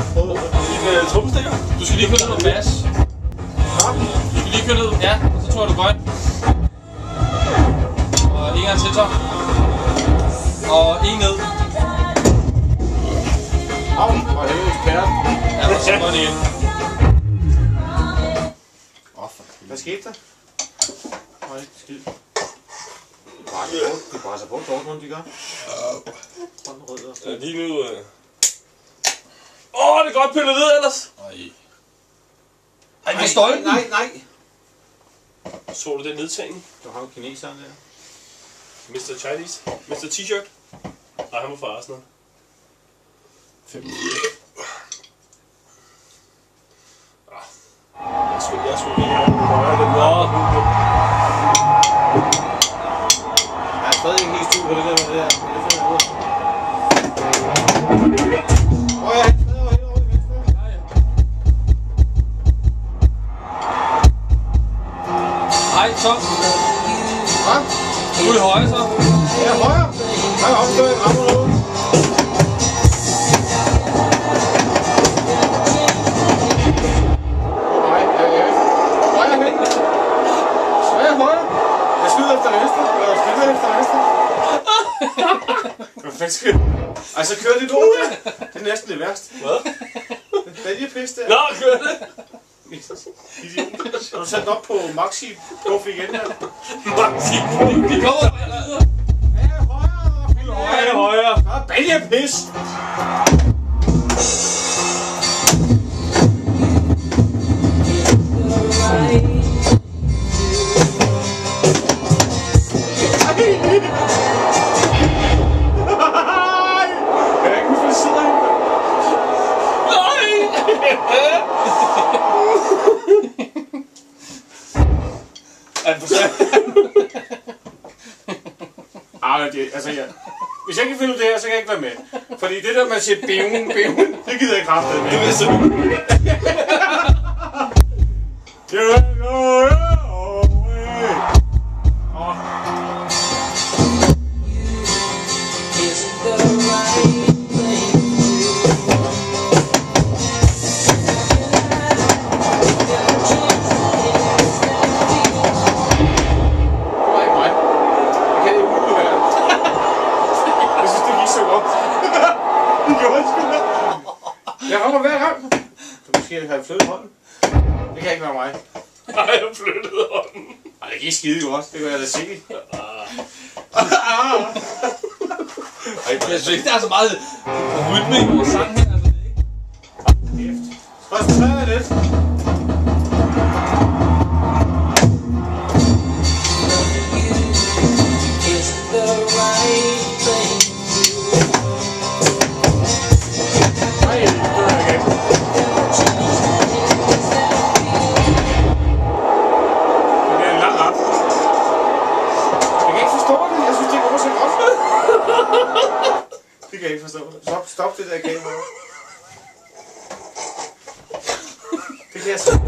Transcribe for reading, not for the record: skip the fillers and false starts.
En trommestikker. Du skal lige køre ned med bas. Du skal lige køre ned, ja, og så tror jeg du grøn. Og en gang til så. Og en ned. Og helvede ekspert. Ja, og så grøn igen. Hvad skete der? Nej, skid. De presser på Dortmund, de gør. Ja, lige nu... det er godt pillet ned ellers! Ej, vi står ikke. Nej. Så du den nedtagning? Du har jo kineseren der. Mr. Chinese? Mr. T-shirt? Nej, han var fra Arsenal. 5. Jeg skulle lige have den Jeg er stadig ikke helt styr på det der med det her. Det finder jeg ud af. Ja. Hej, så. Hvad? Nu er det højre, så. Ja, højre. Højre opstøj, rammer noget. Højre. Jeg skyder efter venstre. Eller skyder efter venstre. Hvad fanden skal jeg? Ej, så kører det lort der. Det er næsten det værste. Hvad? Hvad er det pisse der? Nå, kør det! Idiot. Har du sat den op på Maxi-puff igen her? Maxi-puff? Vi kommer videre. Ja, højre. Nå, baljepis. Hvis jeg ikke finder ud af det her, så kan jeg ikke være med. Fordi det der, man siger bæven, det gider jeg kraftigt med. Jeg rammer hver gang. Så måske har jeg flyttet hånden. Det kan ikke være mig. Nej, jeg har flyttet hånden. Ej, det gik skide godt. Det kan jeg da sikkert. Jeg synes ikke, der er så meget rytme i vores sang her. Kæft. Koncentrer dig lidt. Det kan jeg ikke forstå. Stop det der kamera. Det kan jeg så.